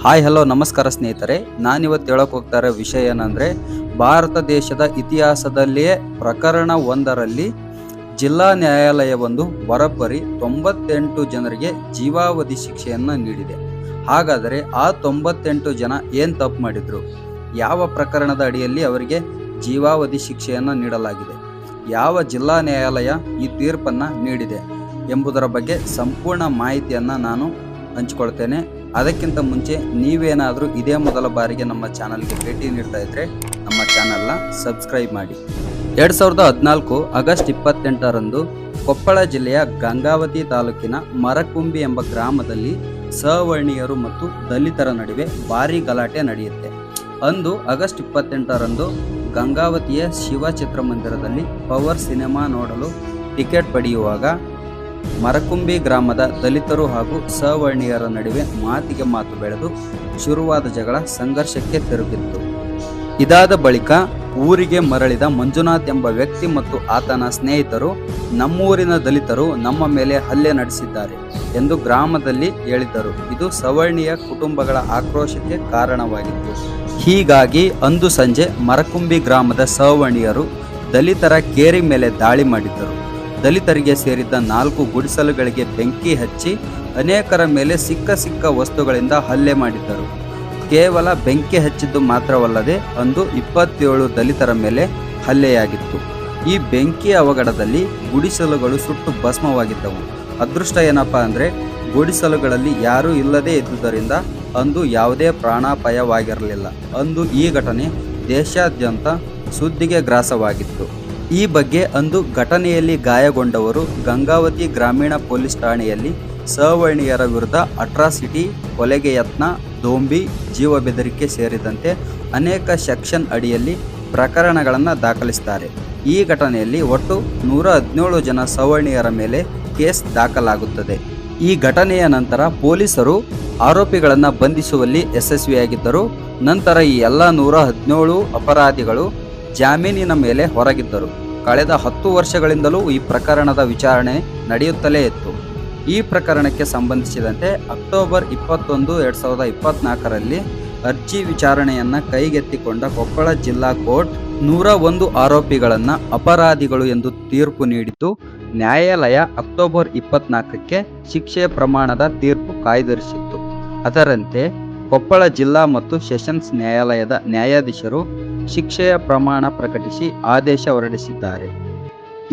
Hi hello ನಮಸ್ಕಾರ ಸ್ನೇಹಿತರೆ, ನಾನಿವತ್ತು ಹೇಳಕ್ ಹೋಗ್ತಾ ಇರೋ ವಿಷಯ ಏನಂದ್ರೆ, ಭಾರತ ದೇಶದ ಇತಿಹಾಸದಲ್ಲಿಯೇ ಪ್ರಕರಣ ಒಂದರಲ್ಲಿ ಜಿಲ್ಲಾ ನ್ಯಾಯಾಲಯವೊಂದು ಬರೋಬ್ಬರಿ 98 ಜನರಿಗೆ ಜೀವಾವಧಿ ಶಿಕ್ಷೆಯನ್ನ ನೀಡಿದೆ. ಹಾಗಾದರೆ ಆ 98 ಜನ ಏನ್ ತಪ್ಪು ಮಾಡಿದ್ರು? ಯಾವ ಪ್ರಕರಣದ ಅಡಿಯಲ್ಲಿ ಅವರಿಗೆ ಜೀವಾವಧಿ ಶಿಕ್ಷೆಯನ್ನ ನೀಡಲಾಗಿದೆ? ಯಾವ ಜಿಲ್ಲಾ ನ್ಯಾಯಾಲಯ ಈ ತೀರ್ಪನ್ನ ನೀಡಿದೆ ಎಂಬುದರ ಬಗ್ಗೆ ಸಂಪೂರ್ಣ ಮಾಹಿತಿಯನ್ನ ನಾನು ಹಂಚಿಕೊಳ್ತೇನೆ. ಅದಕ್ಕಿಂತ ಮುಂಚೆ ನೀವೇನಾದರೂ ಇದೇ ಮೊದಲ ಬಾರಿಗೆ ನಮ್ಮ ಚಾನಲ್ಗೆ ಭೇಟಿ ನೀಡ್ತಾ ಇದ್ರೆ ನಮ್ಮ ಚಾನಲ್ನ ಸಬ್ಸ್ಕ್ರೈಬ್ ಮಾಡಿ. 2014 ಆಗಸ್ಟ್ 28ರಂದು ಕೊಪ್ಪಳ ಜಿಲ್ಲೆಯ ಗಂಗಾವತಿ ತಾಲೂಕಿನ ಮರಕುಂಬಿ ಎಂಬ ಗ್ರಾಮದಲ್ಲಿ ಸವರ್ಣೀಯರು ಮತ್ತು ದಲಿತರ ನಡುವೆ ಭಾರೀ ಗಲಾಟೆ ನಡೆಯುತ್ತೆ. ಅಂದು ಆಗಸ್ಟ್ 28ರಂದು ಗಂಗಾವತಿಯ ಶಿವ ಚಿತ್ರಮಂದಿರದಲ್ಲಿ ಪವರ್ ಸಿನಿಮಾ ನೋಡಲು ಟಿಕೆಟ್ ಪಡೆಯುವಾಗ ಮರಕುಂಬಿ ಗ್ರಾಮದ ದಲಿತರು ಹಾಗೂ ಸವರ್ಣೀಯರ ನಡುವೆ ಮಾತಿಗೆ ಮಾತು ಬೆಳೆದು ಶುರುವಾದ ಜಗಳ ಸಂಘರ್ಷಕ್ಕೆ ತಿರುಗಿತ್ತು. ಇದಾದ ಬಳಿಕ ಊರಿಗೆ ಮರಳಿದ ಮಂಜುನಾಥ್ ಎಂಬ ವ್ಯಕ್ತಿ ಮತ್ತು ಆತನ ಸ್ನೇಹಿತರು ನಮ್ಮೂರಿನ ದಲಿತರು ನಮ್ಮ ಮೇಲೆ ಹಲ್ಲೆ ನಡೆಸಿದ್ದಾರೆ ಎಂದು ಗ್ರಾಮದಲ್ಲಿ ಹೇಳಿದ್ದರು. ಇದು ಸವರ್ಣೀಯ ಕುಟುಂಬಗಳ ಆಕ್ರೋಶಕ್ಕೆ ಕಾರಣವಾಗಿತ್ತು. ಹೀಗಾಗಿ ಅಂದು ಸಂಜೆ ಮರಕುಂಬಿ ಗ್ರಾಮದ ಸವರ್ಣೀಯರು ದಲಿತರ ಕೇರಿ ಮೇಲೆ ದಾಳಿ ಮಾಡಿದ್ದರು. ದಲಿತರಿಗೆ ಸೇರಿದ್ದ 4 ಗುಡಿಸಲುಗಳಿಗೆ ಬೆಂಕಿ ಹಚ್ಚಿ ಅನೇಕರ ಮೇಲೆ ಸಿಕ್ಕ ವಸ್ತುಗಳಿಂದ ಹಲ್ಲೆ ಮಾಡಿದ್ದರು. ಕೇವಲ ಬೆಂಕಿ ಹಚ್ಚಿದ್ದು ಮಾತ್ರವಲ್ಲದೆ ಅಂದು 27 ದಲಿತರ ಮೇಲೆ ಹಲ್ಲೆಯಾಗಿತ್ತು. ಈ ಬೆಂಕಿ ಅವಘಡದಲ್ಲಿ ಗುಡಿಸಲುಗಳು ಸುಟ್ಟು ಭಸ್ಮವಾಗಿದ್ದವು. ಅದೃಷ್ಟ ಏನಪ್ಪಾ ಅಂದರೆ ಗುಡಿಸಲುಗಳಲ್ಲಿ ಯಾರೂ ಇಲ್ಲದೇ ಇದ್ದುದರಿಂದ ಅಂದು ಯಾವುದೇ ಪ್ರಾಣಾಪಾಯವಾಗಿರಲಿಲ್ಲ. ಅಂದು ಈ ಘಟನೆ ದೇಶಾದ್ಯಂತ ಸುದ್ದಿಗೆ ಗ್ರಾಸವಾಗಿತ್ತು. ಈ ಬಗ್ಗೆ ಅಂದು ಘಟನೆಯಲ್ಲಿ ಗಾಯಗೊಂಡವರು ಗಂಗಾವತಿ ಗ್ರಾಮೀಣ ಪೊಲೀಸ್ ಠಾಣೆಯಲ್ಲಿ ಸವರ್ಣೀಯರ ವಿರುದ್ಧ ಅಟ್ರಾಸಿಟಿ, ಕೊಲೆಗೆ ಯತ್ನ, ದೋಂಬಿ, ಜೀವ ಬೆದರಿಕೆ ಸೇರಿದಂತೆ ಅನೇಕ ಸೆಕ್ಷನ್ ಅಡಿಯಲ್ಲಿ ಪ್ರಕರಣಗಳನ್ನು ದಾಖಲಿಸುತ್ತಾರೆ. ಈ ಘಟನೆಯಲ್ಲಿ ಒಟ್ಟು 117 ಜನ ಸವರ್ಣೀಯರ ಮೇಲೆ ಕೇಸ್ ದಾಖಲಾಗುತ್ತದೆ. ಈ ಘಟನೆಯ ನಂತರ ಪೊಲೀಸರು ಆರೋಪಿಗಳನ್ನು ಬಂಧಿಸುವಲ್ಲಿ ಯಶಸ್ವಿಯಾಗಿದ್ದರು. ನಂತರ ಈ ಎಲ್ಲ 117 ಅಪರಾಧಿಗಳು ಜಾಮೀನಿನ ಮೇಲೆ ಹೊರಗಿದ್ದರು. ಕಳೆದ 10 ವರ್ಷಗಳಿಂದಲೂ ಈ ಪ್ರಕರಣದ ವಿಚಾರಣೆ ನಡೆಯುತ್ತಲೇ ಇತ್ತು. ಈ ಪ್ರಕರಣಕ್ಕೆ ಸಂಬಂಧಿಸಿದಂತೆ ಅಕ್ಟೋಬರ್ 21, 2024ರಲ್ಲಿ ಅರ್ಜಿ ವಿಚಾರಣೆಯನ್ನು ಕೈಗೆತ್ತಿಕೊಂಡ ಕೊಪ್ಪಳ ಜಿಲ್ಲಾ ಕೋರ್ಟ್ 101 ಆರೋಪಿಗಳನ್ನು ಅಪರಾಧಿಗಳು ಎಂದು ತೀರ್ಪು ನೀಡಿದ್ದು, ನ್ಯಾಯಾಲಯ ಅಕ್ಟೋಬರ್ 24ಕ್ಕೆ ಶಿಕ್ಷೆಯ ಪ್ರಮಾಣದ ತೀರ್ಪು ಕಾಯ್ದಿರಿಸಿತ್ತು. ಅದರಂತೆ ಕೊಪ್ಪಳ ಜಿಲ್ಲಾ ಮತ್ತು ಸೆಷನ್ಸ್ ನ್ಯಾಯಾಲಯದ ನ್ಯಾಯಾಧೀಶರು ಶಿಕ್ಷೆಯ ಪ್ರಮಾಣ ಪ್ರಕಟಿಸಿ ಆದೇಶ ಹೊರಡಿಸಿದ್ದಾರೆ.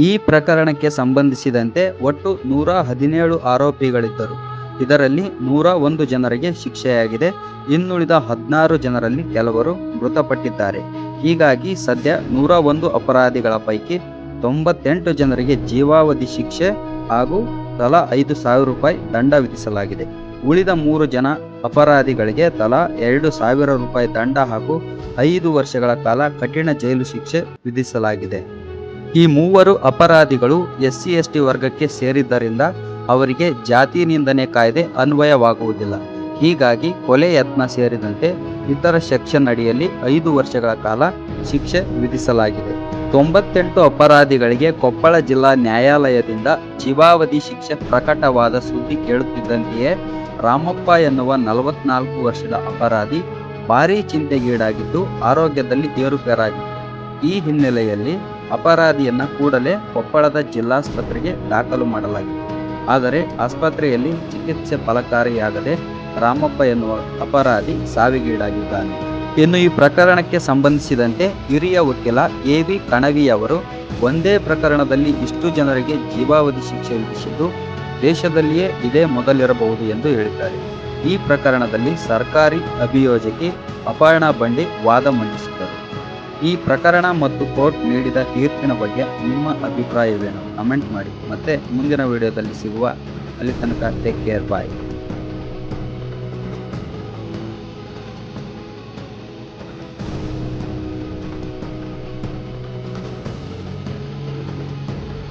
ಈ ಪ್ರಕರಣಕ್ಕೆ ಸಂಬಂಧಿಸಿದಂತೆ ಒಟ್ಟು 117 ಆರೋಪಿಗಳಿದ್ದರು. ಇದರಲ್ಲಿ 101 ಜನರಿಗೆ ಶಿಕ್ಷೆಯಾಗಿದೆ. ಇನ್ನುಳಿದ 16 ಜನರಲ್ಲಿ ಕೆಲವರು ಮೃತಪಟ್ಟಿದ್ದಾರೆ. ಹೀಗಾಗಿ ಸದ್ಯ 101 ಅಪರಾಧಿಗಳ ಪೈಕಿ 98 ಜನರಿಗೆ ಜೀವಾವಧಿ ಶಿಕ್ಷೆ ಹಾಗೂ ತಲಾ 5,000 ರೂಪಾಯಿ ದಂಡ ವಿಧಿಸಲಾಗಿದೆ. ಉಳಿದ 3 ಜನ ಅಪರಾಧಿಗಳಿಗೆ ತಲಾ 2,000 ರೂಪಾಯಿ ದಂಡ ಹಾಗೂ 5 ವರ್ಷಗಳ ಕಾಲ ಕಠಿಣ ಜೈಲು ಶಿಕ್ಷೆ ವಿಧಿಸಲಾಗಿದೆ. ಈ 3 ಅಪರಾಧಿಗಳು SC/ST ವರ್ಗಕ್ಕೆ ಸೇರಿದ್ದರಿಂದ ಅವರಿಗೆ ಜಾತಿ ನಿಂದನೆ ಕಾಯ್ದೆ ಅನ್ವಯವಾಗುವುದಿಲ್ಲ. ಹೀಗಾಗಿ ಕೊಲೆ ಯತ್ನ ಸೇರಿದಂತೆ ಇತರ ಸೆಕ್ಷನ್ ಅಡಿಯಲ್ಲಿ 5 ವರ್ಷಗಳ ಕಾಲ ಶಿಕ್ಷೆ ವಿಧಿಸಲಾಗಿದೆ. 98 ಅಪರಾಧಿಗಳಿಗೆ ಕೊಪ್ಪಳ ಜಿಲ್ಲಾ ನ್ಯಾಯಾಲಯದಿಂದ ಜೀವಾವಧಿ ಶಿಕ್ಷೆ ಪ್ರಕಟವಾದ ಸುದ್ದಿ ಕೇಳುತ್ತಿದ್ದಂತೆಯೇ ರಾಮಪ್ಪ ಎನ್ನುವ 44 ವರ್ಷದ ಅಪರಾಧಿ ಭಾರೀ ಚಿಂತೆಗೀಡಾಗಿದ್ದು ಆರೋಗ್ಯದಲ್ಲಿ ಏರುಪೇರಾಗಿತ್ತು. ಈ ಹಿನ್ನೆಲೆಯಲ್ಲಿ ಅಪರಾಧಿಯನ್ನ ಕೂಡಲೇ ಕೊಪ್ಪಳದ ಜಿಲ್ಲಾಸ್ಪತ್ರೆಗೆ ದಾಖಲು ಮಾಡಲಾಗಿತ್ತು. ಆದರೆ ಆಸ್ಪತ್ರೆಯಲ್ಲಿ ಚಿಕಿತ್ಸೆ ಫಲಕಾರಿಯಾಗದೆ ರಾಮಪ್ಪ ಎನ್ನುವ ಅಪರಾಧಿ ಸಾವಿಗೀಡಾಗಿದ್ದಾನೆ. ಇನ್ನು ಈ ಪ್ರಕರಣಕ್ಕೆ ಸಂಬಂಧಿಸಿದಂತೆ ಹಿರಿಯ ವಕೀಲ AV ಕಣವಿ ಅವರು ಒಂದೇ ಪ್ರಕರಣದಲ್ಲಿ ಇಷ್ಟು ಜನರಿಗೆ ಜೀವಾವಧಿ ಶಿಕ್ಷೆ ವಿಧಿಸಿದ್ದು ದೇಶದಲ್ಲಿಯೇ ಇದೇ ಮೊದಲಿರಬಹುದು ಎಂದು ಹೇಳಿದ್ದಾರೆ. ಈ ಪ್ರಕರಣದಲ್ಲಿ ಸರ್ಕಾರಿ ಅಭಿಯೋಜಕಿ ಅಪರ್ಣಾ ಬಂಡಿ ವಾದ ಮಂಡಿಸಿದರು. ಈ ಪ್ರಕರಣ ಮತ್ತು ಕೋರ್ಟ್ ನೀಡಿದ ತೀರ್ಪಿನ ಬಗ್ಗೆ ನಿಮ್ಮ ಅಭಿಪ್ರಾಯವೇನು? ಕಮೆಂಟ್ ಮಾಡಿ. ಮತ್ತೆ ಮುಂದಿನ ವಿಡಿಯೋದಲ್ಲಿ ಸಿಗುವ. ಅಲ್ಲಿ ತನಕ ಟೇಕ್ ಕೇರ್, ಬಾಯ್.